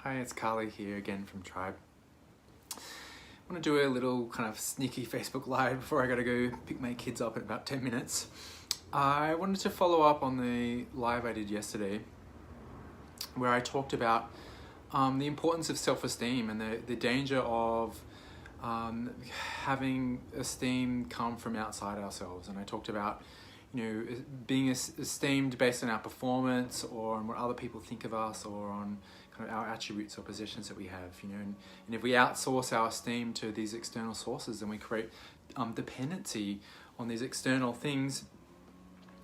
Hi, it's Carly here again from Tribe. I want to do a little kind of sneaky Facebook Live before I gotta go pick my kids up in about 10 minutes. I wanted to follow up on the live I did yesterday where I talked about the importance of self-esteem and the danger of having esteem come from outside ourselves. And I talked about being esteemed based on our performance or on what other people think of us or on kind of our attributes or possessions that we have, and if we outsource our esteem to these external sources, then we create dependency on these external things,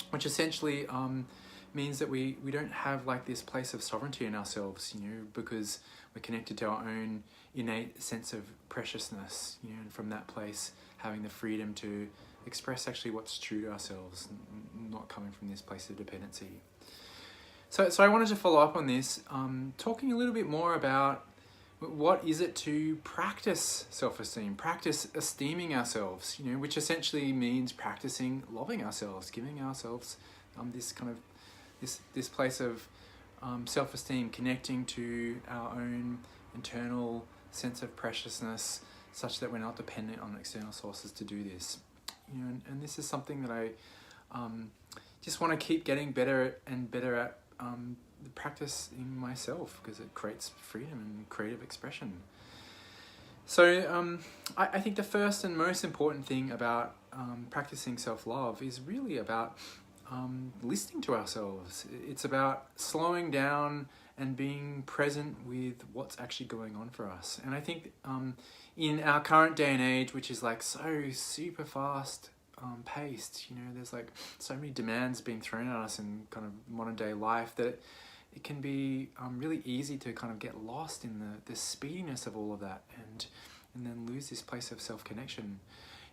which essentially means that we don't have like this place of sovereignty in ourselves, because we're connected to our own innate sense of preciousness, and from that place having the freedom to express actually what's true to ourselves, not coming from this place of dependency. So I wanted to follow up on this, talking a little bit more about what is it to practice self-esteem, practice esteeming ourselves, which essentially means practicing loving ourselves, giving ourselves this kind of this place of self-esteem, connecting to our own internal sense of preciousness, such that we're not dependent on external sources to do this. And this is something that I just want to keep getting better and better at practicing myself, because it creates freedom and creative expression. So I think the first and most important thing about practicing self-love is really about listening to ourselves. It's about slowing down and being present with what's actually going on for us. And I think in our current day and age, which is like so super fast paced, there's like so many demands being thrown at us in kind of modern day life, that it can be really easy to kind of get lost in the speediness of all of that and then lose this place of self-connection.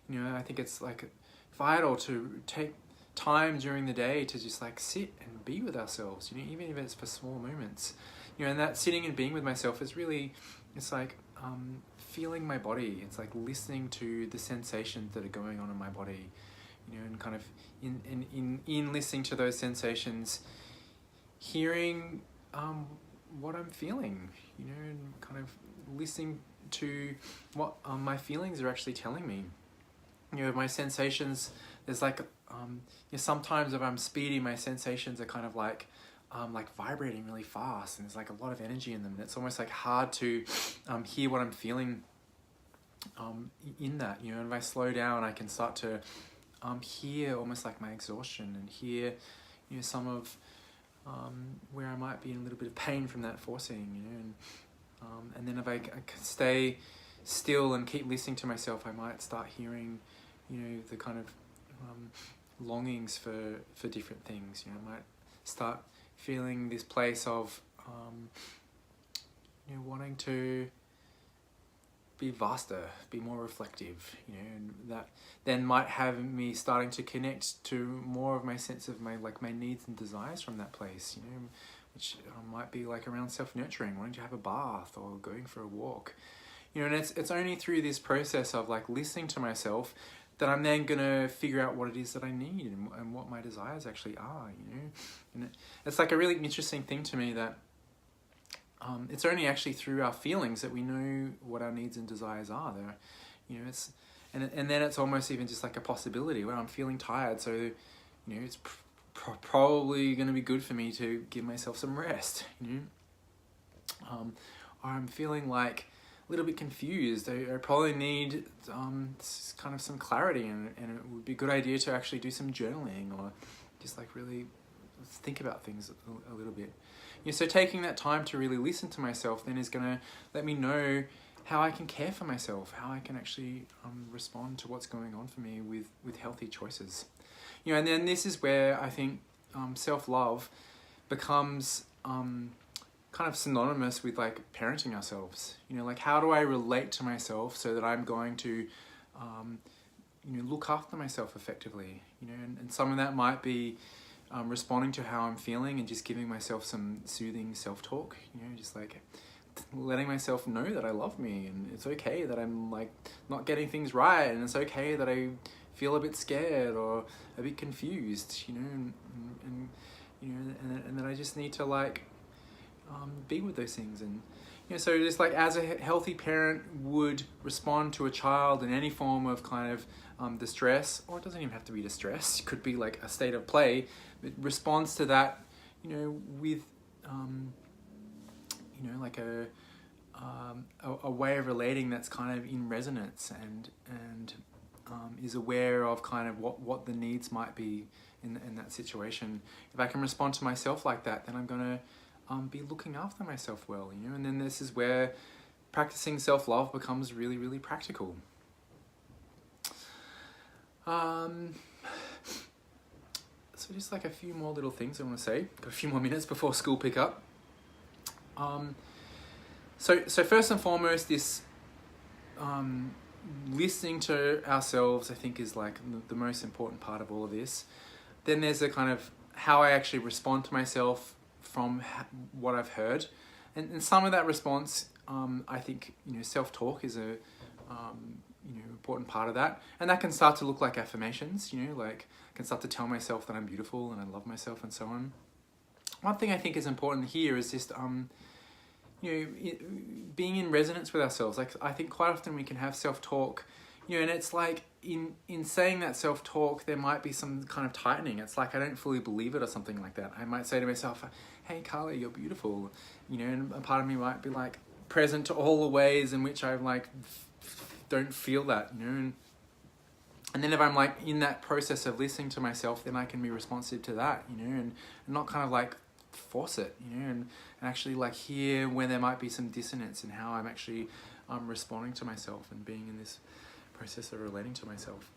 I think it's like vital to take time during the day to just like sit and be with ourselves, even if it's for small moments, and that sitting and being with myself is really, it's like feeling my body. It's like listening to the sensations that are going on in my body, and kind of in listening to those sensations, hearing what I'm feeling, and kind of listening to what my feelings are actually telling me. My sensations, there's like sometimes if I'm speedy, my sensations are kind of like vibrating really fast, and there's like a lot of energy in them, and it's almost like hard to hear what I'm feeling in that, and if I slow down, I can start to hear almost like my exhaustion, and hear some of where I might be in a little bit of pain from that forcing, and then if I stay still and keep listening to myself, I might start hearing the kind of longings for different things. I might start feeling this place of wanting to be vaster, be more reflective, and that then might have me starting to connect to more of my sense of my needs and desires from that place, which might be like around self-nurturing, wanting to have a bath or going for a walk, and it's only through this process of like listening to myself that I'm then gonna figure out what it is that I need and what my desires actually are, and it's like a really interesting thing to me that it's only actually through our feelings that we know what our needs and desires are. It's and then it's almost even just like a possibility where I'm feeling tired, so it's probably going to be good for me to give myself some rest. Or I'm feeling like a little bit confused. I probably need kind of some clarity, and it would be a good idea to actually do some journaling or just like really think about things a little bit. So taking that time to really listen to myself then is going to let me know how I can care for myself, how I can actually respond to what's going on for me with healthy choices. And then this is where I think self-love becomes kind of synonymous with like parenting ourselves. Like how do I relate to myself so that I'm going to look after myself effectively, and some of that might be responding to how I'm feeling and just giving myself some soothing self-talk, just like letting myself know that I love me, and it's okay that I'm like not getting things right, and it's okay that I feel a bit scared or a bit confused, and that I just need to like be with those things. And So just like as a healthy parent would respond to a child in any form of kind of distress, or it doesn't even have to be distress, it could be like a state of play, it responds to that, with, like a way of relating that's kind of in resonance and is aware of kind of what the needs might be in that situation. If I can respond to myself like that, then I'm going to be looking after myself well, and then this is where practicing self-love becomes really, really practical. So just like a few more little things I want to say. Got a few more minutes before school pick up. So first and foremost, this listening to ourselves, I think, is like the most important part of all of this. Then there's a kind of how I actually respond to myself from what I've heard, and some of that response, I think, self-talk is a important part of that, and that can start to look like affirmations. Like I can start to tell myself that I'm beautiful and I love myself and so on. One thing I think is important here is just being in resonance with ourselves. Like I think quite often we can have self-talk, and it's like in saying that self-talk, there might be some kind of tightening. It's like I don't fully believe it or something like that. I might say to myself, hey Carly, you're beautiful, and a part of me might be like present to all the ways in which I like don't feel that, and then if I'm like in that process of listening to myself, then I can be responsive to that, and not kind of like force it, and actually like hear where there might be some dissonance in how I'm actually responding to myself and being in this process of relating to myself.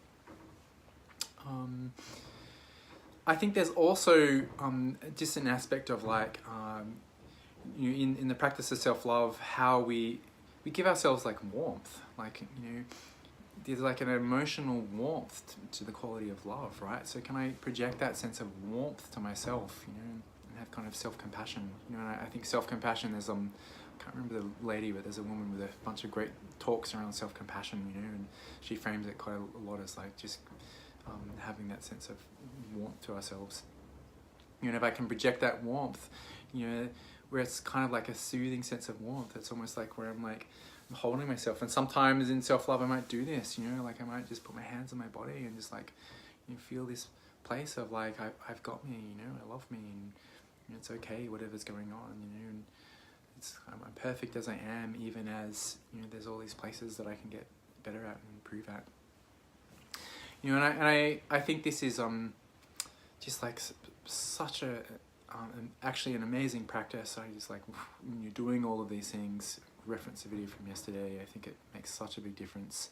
I think there's also just an aspect of like in the practice of self-love, how we give ourselves like warmth, like there's like an emotional warmth to the quality of love, right? So can I project that sense of warmth to myself, and have kind of self-compassion, and I think self-compassion, there's I can't remember the lady, but there's a woman with a bunch of great talks around self-compassion, and she frames it quite a lot as like just having that sense of warmth to ourselves. If I can project that warmth, where it's kind of like a soothing sense of warmth, it's almost like where I'm holding myself. And sometimes in self-love I might do this, like I might just put my hands on my body and just like feel this place of like I've got me, I love me, and it's okay whatever's going on, and I'm perfect as I am, even as there's all these places that I can get better at and improve at. And I think this is just like such a actually an amazing practice. I just like when you're doing all of these things. Reference a video from yesterday. I think it makes such a big difference.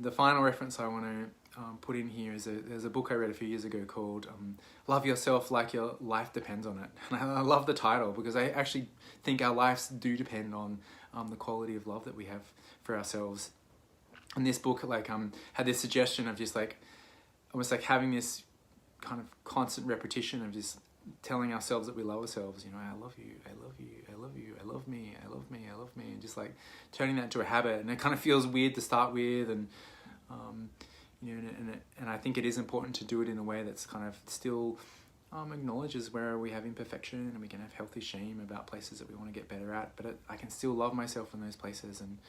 The final reference I want to put in here is there's a book I read a few years ago called Love Yourself Like Your Life Depends on It. And I love the title because I actually think our lives do depend on the quality of love that we have for ourselves. And this book had this suggestion of just like almost like having this kind of constant repetition of just telling ourselves that we love ourselves, I love you, I love you, I love you, I love me, I love me, I love me, and just like turning that into a habit. And it kind of feels weird to start with, and and I think it is important to do it in a way that's kind of still acknowledges where we have imperfection, and we can have healthy shame about places that we want to get better at, but I can still love myself in those places. And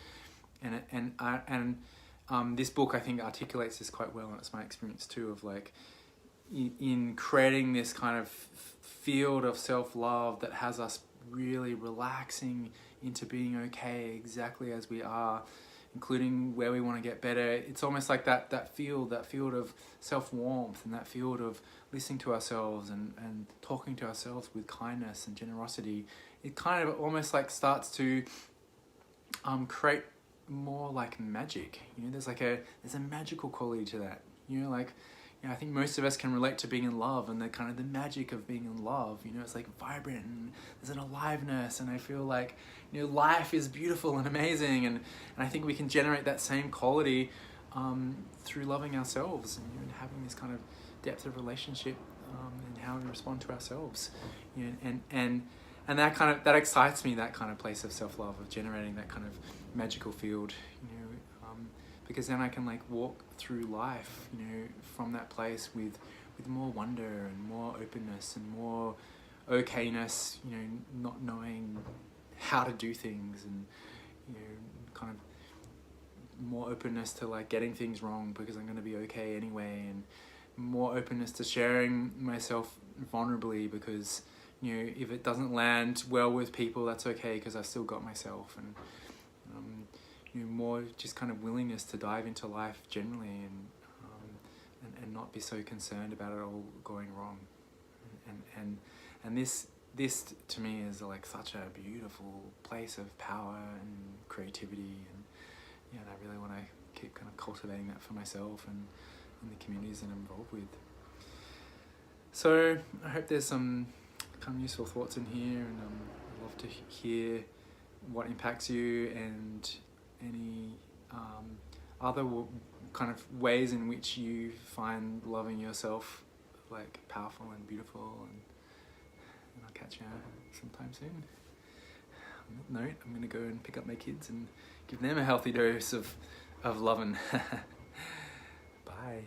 this book I think articulates this quite well, and it's my experience too of like in creating this kind of field of self-love that has us really relaxing into being okay exactly as we are, including where we want to get better. It's almost like that field of self-warmth, and that field of listening to ourselves and talking to ourselves with kindness and generosity. It kind of almost like starts to create more like magic. There's a magical quality to that. I think most of us can relate to being in love and the kind of the magic of being in love. It's like vibrant and there's an aliveness, and I feel like life is beautiful and amazing, and I think we can generate that same quality through loving ourselves and having this kind of depth of relationship and how we respond to ourselves. And that excites me, that kind of place of self-love, of generating that kind of magical field, because then I can like walk through life, from that place with more wonder and more openness and more okayness, not knowing how to do things, and you know, kind of more openness to like getting things wrong because I'm going to be okay anyway, and more openness to sharing myself vulnerably because, you know, if it doesn't land well with people, that's okay because I've still got myself. And you know, more just kind of willingness to dive into life generally, and not be so concerned about it all going wrong. And this to me is like such a beautiful place of power and creativity, and yeah, and I really want to keep kind of cultivating that for myself and the communities that I'm involved with. So I hope there's some kind of useful thoughts in here, and I'd love to hear what impacts you and any other kind of ways in which you find loving yourself like powerful and beautiful, and I'll catch you sometime soon. On that note, I'm going to go and pick up my kids and give them a healthy dose of loving. Bye.